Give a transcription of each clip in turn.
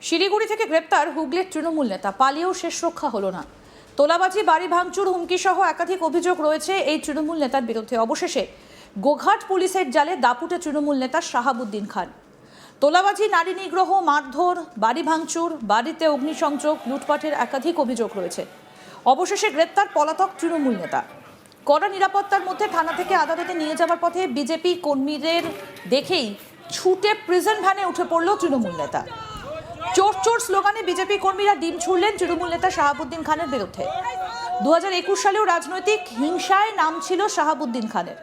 শিলিগুড়ি থেকে গ্রেপ্তার হুগলির তৃণমূল নেতা, পালিয়েও শেষ রক্ষা হলো না। তোলাবাজি, বাড়ি ভাঙচুর, হুমকি সহ একাধিক অভিযোগ রয়েছে এই তৃণমূল নেতার বিরুদ্ধে। অবশেষে গোঘাট পুলিশের জালে দাপুটে তৃণমূল নেতা শাহাবুদ্দিন খান। তোলাবাজি, নারী নিগ্রহ, মারধর, বাড়ি ভাঙচুর, বাড়িতে অগ্নিসংযোগ, লুটপাটের একাধিক অভিযোগ রয়েছে। অবশেষে গ্রেপ্তার পলাতক তৃণমূল নেতা। কড়া নিরাপত্তার মধ্যে থানা থেকে আদালতে নিয়ে যাওয়ার পথে বিজেপি কর্মীদের দেখেই ছুটে প্রিজন ভ্যানে উঠে পড়ল তৃণমূল নেতা। চোর চোর স্লোগানে বিজেপি কর্মীরা ডিম ছুড়লেন তৃণমূল নেতা শাহাবুদ্দিন খানের বিরুদ্ধে। 2021 সালেও রাজনৈতিক হিংসায় নাম ছিল শাহাবুদ্দিন খানের।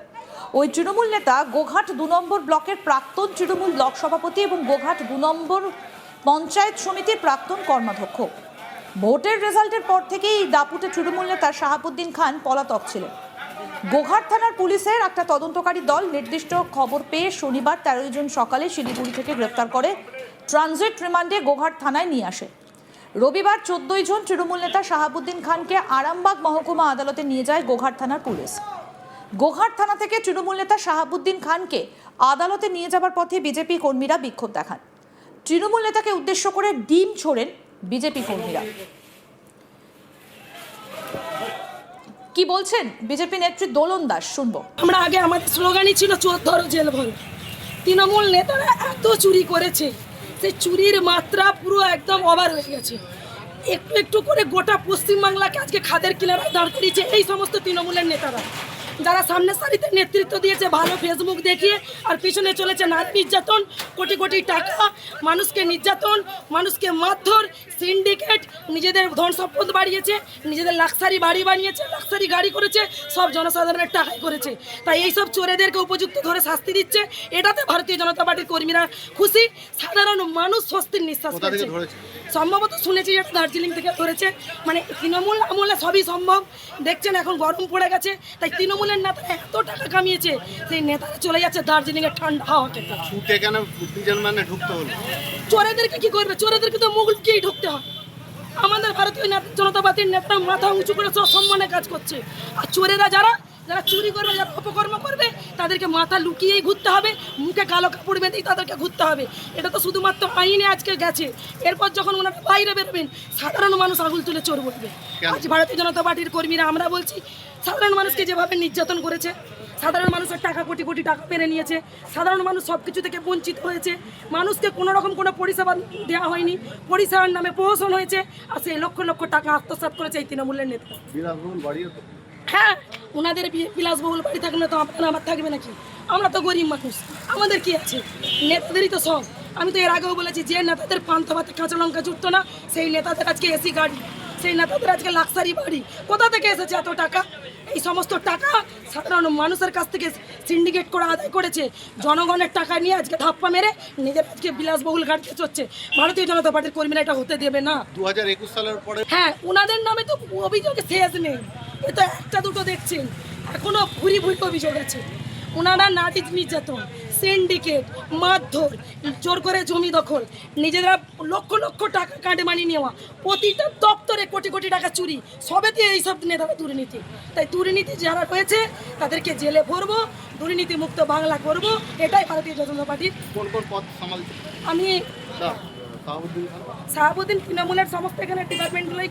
ওই তৃণমূল নেতা গোঘাট 2 নম্বর ব্লকের প্রাক্তন তৃণমূল ব্লক সভাপতি এবং গোঘাট 2 নম্বর পঞ্চায়েত সমিতির প্রাক্তন কর্মাধ্যক্ষ। ভোটের রেজাল্টের পর থেকেই দাপুটে তৃণমূল নেতা শাহাবুদ্দিন খান পলাতক ছিলেন। গোঘাট থানার পুলিশের একটা তদন্তকারী দল নির্দিষ্ট খবর পেয়ে শনিবার 13 জুন সকালে শিলিগুড়ি থেকে গ্রেপ্তার করে ট্রানজিট রিমান্ডে গোঘাট থানায় নিয়ে আসে। রবিবার 14 জুন তৃণমূল নেতা শাহাবুদ্দিন খানকে আরামবাগ মহকুমা আদালতে নিয়ে যায় গোঘাট থানার পুলিশ। গোঘাট থানা থেকে তৃণমূল নেতা শাহাবুদ্দিন খানকে আদালতে নিয়ে যাবার পথে বিজেপি কর্মীরা বিক্ষোভ দেখান। তৃণমূল নেতাকে উদ্দেশ্য করে ডিম ছোড়েন বিজেপি কর্মীরা। কি বলছেন বিজেপি নেত্রী দোলন দাস, শুনবো। আমরা আগে আমাদের স্লোগানই ছিল চোর ধরো জেল ভরো। তৃণমূল নেতারা এত চুরি করেছে, সেই চুরির মাত্রা পুরো একদম ওভার হয়ে গেছে। একটু একটু করে গোটা পশ্চিমবাংলাকে আজকে খাদের কিনারায় দাঁড় করিয়েছে এই সমস্ত তৃণমূলের নেতারা, যারা সামনের সারিতে নেতৃত্ব দিয়েছে ভালো ফেসবুক দেখিয়ে, আর পিছনে চলেছে নারী নির্যাতন, কোটি কোটি টাকা, মানুষকে নির্যাতন, মানুষকে মারধর, সিন্ডিকেট, নিজেদের ধন সম্পদ বাড়িয়েছে, নিজেদের লাক্সারি বাড়ি বানিয়েছে, লাক্সারি গাড়ি করেছে, সব জনসাধারণের টাকায় করেছে। তাই এইসব চোরেদেরকে উপযুক্ত ধরে শাস্তি দিচ্ছে, এটাতে ভারতীয় জনতা পার্টির কর্মীরা খুশি। সাধারণ মানুষ স্বস্তির নিঃশ্বাস ফেলছে। সম্ভবত শুনেছি এটা দার্জিলিং থেকে ধরেছে। মানে তৃণমূল আমলে সবই সম্ভব। দেখছেন এখন গরম পড়ে গেছে, তাই তৃণমূলের নেতা এত টাকা কামিয়েছে, সেই নেতারা চলে যাচ্ছে দার্জিলিং এর ঠান্ডা হাওয়া খেতে। চোরেদেরকে কি করবে? চোরেদেরকে তো মুখ লুকিয়েই ঢুকতে হয়। আমাদের ভারতীয় জনতা পার্টির নেতা মাথা উঁচু করে সব সম্মানে কাজ করছে, আর চোরেরা যারা চুরি করবে, যারা অপকর্ম করবে, তাদেরকে মাথা লুকিয়েই ঘুরতে হবে, মুখে কালো কাপড় বেঁধেই তাদেরকে ঘুরতে হবে। এটা তো শুধুমাত্র আইনে আজকে গেছে। এরপর যখন ওনারা বাইরে বেরোবেন, সাধারণ মানুষ আঙুল তুলে চোর বলবে। আজ ভারতীয় জনতা পার্টির কর্মীরা আমরা বলছি, সাধারণ মানুষকে যেভাবে নির্যাতন করেছে, সাধারণ মানুষের টাকা কোটি কোটি টাকা পেরে নিয়েছে, সাধারণ মানুষ সব কিছু থেকে বঞ্চিত হয়েছে, মানুষকে কোনো রকম কোনো পরিষেবা দেওয়া হয়নি, পরিষেবার নামে প্রহসন হয়েছে, আর সেই লক্ষ লক্ষ টাকা আত্মসাৎ করেছে এই তৃণমূলের নেতা। হ্যাঁ, ওনাদের বিলাসবহুল বাড়ি থাকলে তো আপনার আমার থাকবে নাকি? আমরা তো গরিব মানুষ, আমাদের কি আছে? নেতাদেরই তো সব। আমি তো এর আগেও বলেছি, যে নেতাদের পান্তা ভাতে কাঁচা লঙ্কা জুটতো না, সেই নেতাদের আজকে এসি গাড়ি, সেই নেতাদের আজকে লাক্সারি বাড়ি। কোথা থেকে এসেছে এত টাকা? এই সমস্ত টাকা সাধারণ মানুষের কাছ থেকে সিন্ডিকেট করে আদায় করেছে। জনগণের টাকা নিয়ে আজকে ধাপ্পা মেরে নিজের আজকে বিলাসবহুল গাড়িতে চড়ছে। ভারতীয় জনতা পার্টির কর্মীরা এটা হতে দেবে না। 2021 সালের পরে হ্যাঁ, ওনাদের নামে তো অভিযোগে শেষ নেই। এ তো একটা দুটো দেখছেন, এখনো ভুরি ভুরি অভিযোগ আছে। ওনারা নারী নির্যাতন, সিন্ডিকেট, মারধর, জোর করে জমি দখল, নিজেরা লক্ষ লক্ষ টাকা কাটে মানি নেওয়া, প্রতিটা দপ্তরে কোটি কোটি টাকা চুরি, সবেতে এইসব নেতারা দুর্নীতি। তাই দুর্নীতি যারা রয়েছে তাদেরকে জেলে ভরবো, দুর্নীতি মুক্ত বাংলা করব, এটাই ভারতীয় জনতা পার্টির। কোন কোন পদ সামালছে? আমি শাহাবুদ্দিন তৃণমূলের সমস্ত এখানে ডিপার্টমেন্টগুলোই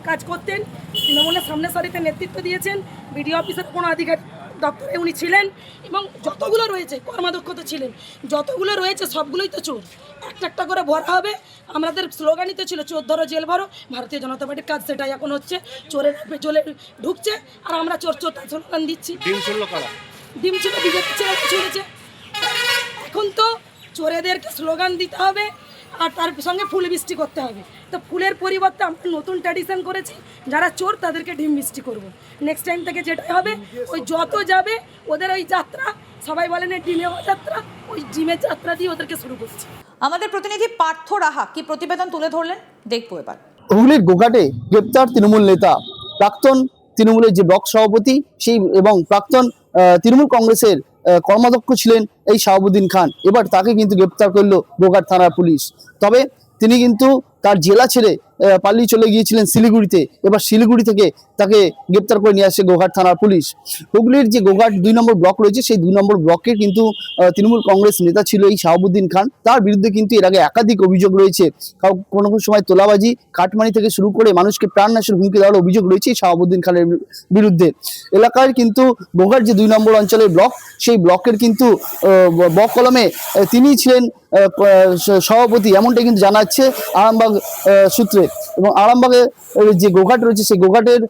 কাজ করতেন। তৃণমূলের সামনের সারিতে নেতৃত্ব দিয়েছেন। বিডিও অফিসের কোনো আধিকারিক দপ্তরে উনি ছিলেন, এবং যতগুলো রয়েছে কর্মাধ্যক্ষ তো ছিলেন। যতগুলো রয়েছে সবগুলোই তো চোর। একটা একটা করে ভরা হবে। আমাদের স্লোগানই তো ছিল চোর ধরো জেল ভরো। ভারতীয় জনতা পার্টির কাজ সেটাই এখন হচ্ছে। চোরের চলে ঢুকছে, আর আমরা চোর চোর তার স্লোগান দিচ্ছি। ডিম ছিল বিজেপি চলেছে। এখন তো চোরেদেরকে স্লোগান দিতে হবে, আর তার সঙ্গে ফুল বৃষ্টি করতে হবে। তো ফুলের পরিবর্তে আমরা নতুন ট্র্যাডিশন করেছি, যারা চোর তাদেরকে ডিম বৃষ্টি করব। নেক্সট টাইম থেকে যেটাই হবে, ওই যত যাবে ওদের ওই যাত্রা, সবাই বলেন ডিমে যাত্রা, ওই ডিমের যাত্রা দিয়ে ওদেরকে শুরু করছে। আমাদের প্রতিনিধি পার্থ রাহা কি প্রতিবেদন তুলে ধরলেন, দেখবো এবার। হুগলির গোঘাটে গ্রেপ্তার তৃণমূল নেতা, প্রাক্তন তৃণমূলের যে ব্লক সভাপতি সেই এবং প্রাক্তন তৃণমূল কংগ্রেসের কর্মাধ্যক্ষ ছিলেন এই শাহাবুদ্দিন খান। এবার তাকে কিন্তু গ্রেপ্তার করলো গোঘাট থানার পুলিশ। তবে তিনি কিন্তু তার জেলা ছেড়ে পালিয়ে চলে গিয়েছিলেন শিলিগুড়িতে। এবার শিলিগুড়ি থেকে তাকে গ্রেপ্তার করে নিয়ে আসে গোঘাট থানার পুলিশ। হুগলির যে গোঘাট 2 নম্বর ব্লক রয়েছে, সেই 2 নম্বর ব্লকের কিন্তু তৃণমূল কংগ্রেস নেতা ছিল এই শাহাবুদ্দিন খান। তার বিরুদ্ধে কিন্তু এর আগে একাধিক অভিযোগ রয়েছে। কোনো কোনো সময় তোলাবাজি, কাটমানি থেকে শুরু করে মানুষকে প্রাণনাশের হুমকি দেওয়ার অভিযোগ রয়েছে এই শাহাবুদ্দিন খানের বিরুদ্ধে। এলাকার কিন্তু গোঘাট যে 2 নম্বর অঞ্চলের ব্লক, সেই ব্লকের কিন্তু বকলমে তিনিই ছিলেন সভাপতি, এমনটাই কিন্তু জানা যাচ্ছে আরামবাগ সূত্রে। এবং আরামবাগে যে গোঘাট রয়েছে, সেই গোঘাটের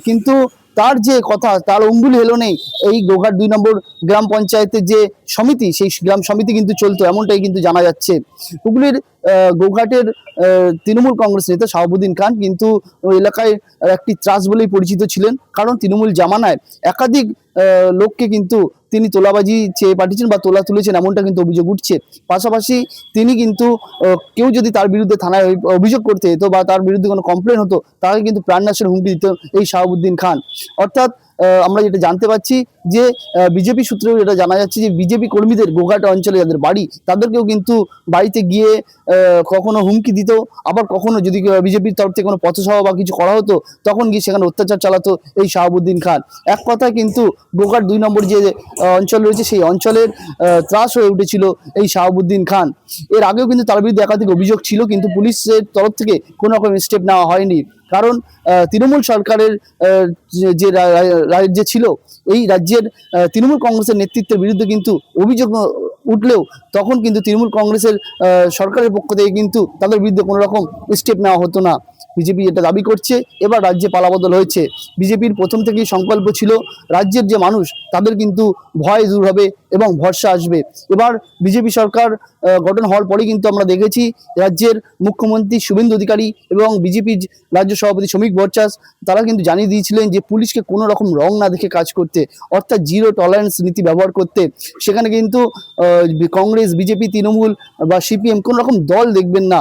কিন্তু তার যে কথা, তার অঙ্গুলি হেলো নেই। এই গোঘাট 2 নম্বর গ্রাম পঞ্চায়েতের যে সমিতি, সেই গ্রাম সমিতি কিন্তু চলতো, এমনটাই কিন্তু জানা যাচ্ছে। হুগলির গোঘাটের তৃণমূল কংগ্রেস নেতা শাহাবুদ্দিন খান কিন্তু ওই এলাকায় একটি ত্রাস বলেই পরিচিত ছিলেন, কারণ তৃণমূল জামানায় একাধিক লোককে কিন্তু তিনি তোলাবাজি চেয়ে পাঠিয়েছেন বা তোলা তুলেছেন, এমনটা কিন্তু অভিযোগ উঠছে। পাশাপাশি তিনি কিন্তু কেউ যদি তার বিরুদ্ধে থানায় অভিযোগ করতে যেত বা তার বিরুদ্ধে কোনো কমপ্লেন হতো, তাকে কিন্তু প্রাণনাশের হুমকি দিত এই শাহাবুদ্দিন খান। অর্থাৎ আমরা যেটা জানতে পাচ্ছি যে বিজেপি সূত্রেও এটা জানা যাচ্ছে যে বিজেপি কর্মীদের গোঘাট অঞ্চলে যাদের বাড়ি, তাদেরকেও কিন্তু বাড়িতে গিয়ে কখনো হুমকি দিত, আবার কখনো যদি বিজেপির তরফ থেকে কোনো পথসভা বা কিছু করা হতো, তখন গিয়ে সেখানে অত্যাচার চালাতো এই শাহাবুদ্দিন খান। এক কথায় কিন্তু গোঘাট 2 নম্বর যে অঞ্চল রয়েছে, সেই অঞ্চলের ত্রাস হয়ে উঠেছিল এই শাহাবুদ্দিন খান। এর আগেও কিন্তু তার বিরুদ্ধে একাধিক অভিযোগ ছিল, কিন্তু পুলিশের তরফ থেকে কোনো রকম স্টেপ নেওয়া হয়নি। কারণ তৃণমূল সরকারের যে রাজ্যে ছিল, এই রাজ্যের তৃণমূল কংগ্রেসের নেতৃত্বের বিরুদ্ধে কিন্তু অভিযোগ উঠলেও তখন কিন্তু তৃণমূল কংগ্রেসের সরকারের পক্ষ থেকে কিন্তু তাদের বিরুদ্ধে কোনো রকম স্টেপ নেওয়া হতো না। বিজেপি এটা দাবি করছে এবার রাজ্যে পালাবদল হয়েছে। বিজেপির প্রথম থেকেই সংকল্প ছিল রাজ্যের যে মানুষ, তাদের কিন্তু ভয় দূর হবে এবং ভরসা আসবে। এবার বিজেপি সরকার গঠন হওয়ার পরেই কিন্তু আমরা দেখেছি রাজ্যের মুখ্যমন্ত্রী শুভেন্দু অধিকারী এবং বিজেপির রাজ্য সভাপতি শ্রমিক ভট্টাচার্য, তারা কিন্তু জানিয়ে দিয়েছিলেন যে পুলিশকে কোনো রকম রং না দেখে কাজ করতে, অর্থাৎ জিরো টলারেন্স নীতি ব্যবহার করতে। সেখানে কিন্তু কংগ্রেস, বিজেপি, তৃণমূল বা সিপিএম কোনো রকম দল দেখবেন না।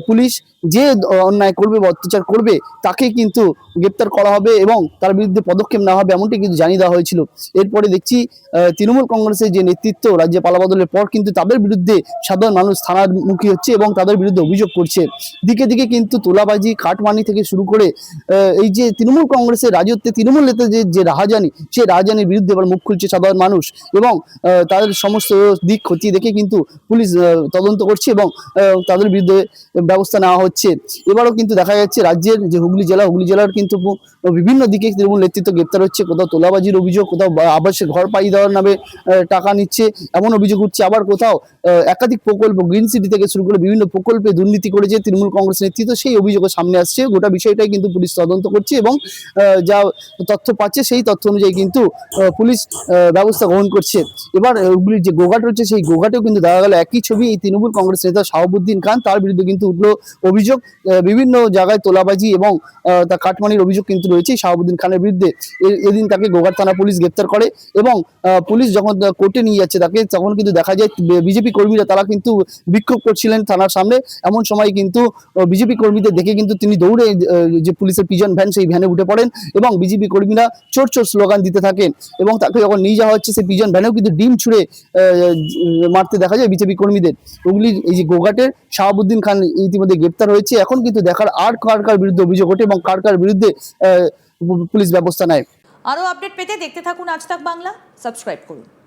পুলিশ যে অন্যায় করবে বা অত্যাচার করবে, তাকে কিন্তু গ্রেপ্তার করা হবে এবং তার বিরুদ্ধে পদক্ষেপ নেওয়া হবে, এমনটি কিন্তু জানিয়ে দেওয়া হয়েছিল। এরপরে দেখছি তৃণমূল কংগ্রেসের যে নেতৃত্ব রাজ্যে পালাবদলের পর কিন্তু তাদের বিরুদ্ধে সাধারণ মানুষ থানার মুখী হচ্ছে এবং তাদের বিরুদ্ধে অভিযোগ করছে। দিকে দিকে কিন্তু তোলাবাজি, কাটমানি থেকে শুরু করে এই যে তৃণমূল কংগ্রেসের রাজত্বে তৃণমূল নেতা যে রাহাজানি, সেই রাহাজানির বিরুদ্ধে এবার মুখ খুলছে সাধারণ মানুষ এবং তাদের সমস্ত দিক খতিয়ে দেখে কিন্তু পুলিশ তদন্ত করছে এবং তাদের বিরুদ্ধে ব্যবস্থা নেওয়া হচ্ছে। এবারও কিন্তু দেখা যাচ্ছে রাজ্যের যে হুগলি জেলার কিন্তু বিভিন্ন দিকে তৃণমূল নেতৃত্ব গ্রেপ্তার হচ্ছে। কোথাও তোলাবাজির অভিযোগ, কোথাও আবাসে ঘর পাই দেওয়ার নামে টাকা নিচ্ছে, এমন অভিযোগ উঠছে। আবার কোথাও একাধিক প্রকল্প, গ্রিন সিটি থেকে শুরু করে বিভিন্ন প্রকল্পে দুর্নীতি করেছে তৃণমূল কংগ্রেস নেতৃত্ব, সেই অভিযোগও সামনে আসছে। গোটা বিষয়টাই কিন্তু পুলিশ তদন্ত করছে এবং যা তথ্য পাচ্ছে সেই তথ্য অনুযায়ী কিন্তু পুলিশ ব্যবস্থা গ্রহণ করছে। এবার হুগলির যে গোঘাট রয়েছে, সেই গোঘাটেও কিন্তু দেখা গেল একই ছবি। এই তৃণমূল কংগ্রেস নেতা শাহাবুদ্দিন খান, তার বিরুদ্ধে কিন্তু উঠলো অভিযোগ, বিভিন্ন জায়গায় তোলাবাজি এবং তার কাটমানির অভিযোগ কিন্তু রয়েছে শাহাবুদ্দিন খানের বিরুদ্ধে। এদিন তাকে গোঘাট থানা পুলিশ গ্রেপ্তার করে এবং পুলিশ যখন কোর্টে নিয়ে যাচ্ছে তাকে, তখন কিন্তু দেখা যায় বিজেপি কর্মীরা তারা কিন্তু বিক্ষোভ করছিলেন থানার সামনে। এমন সময় কিন্তু বিজেপি কর্মীদের দেখে কিন্তু তিনি দৌড়ে যে পুলিশের পিজন ভ্যান, সেই ভ্যানে উঠে পড়েন এবং বিজেপি কর্মীরা চোর চোর স্লোগান দিতে থাকেন এবং তাকে যখন নিয়ে যাওয়া হচ্ছে, সেই পিজন ভ্যানেও কিন্তু ডিম ছুঁড়ে মারতে দেখা যায় বিজেপি কর্মীদের। হুগলির এই যে গোঘাটের শাহাবুদ্দিন খান ইতিমধ্যে গ্রেপ্তার হয়েছে। এখন কিন্তু দেখার আর কার বিরুদ্ধে অভিযোগ ওঠে এবং কার বিরুদ্ধে পুলিশ ব্যবস্থা নেয়। আরও আপডেট পেতে দেখতে থাকুন আজ তাক বাংলা, সাবস্ক্রাইব করুন।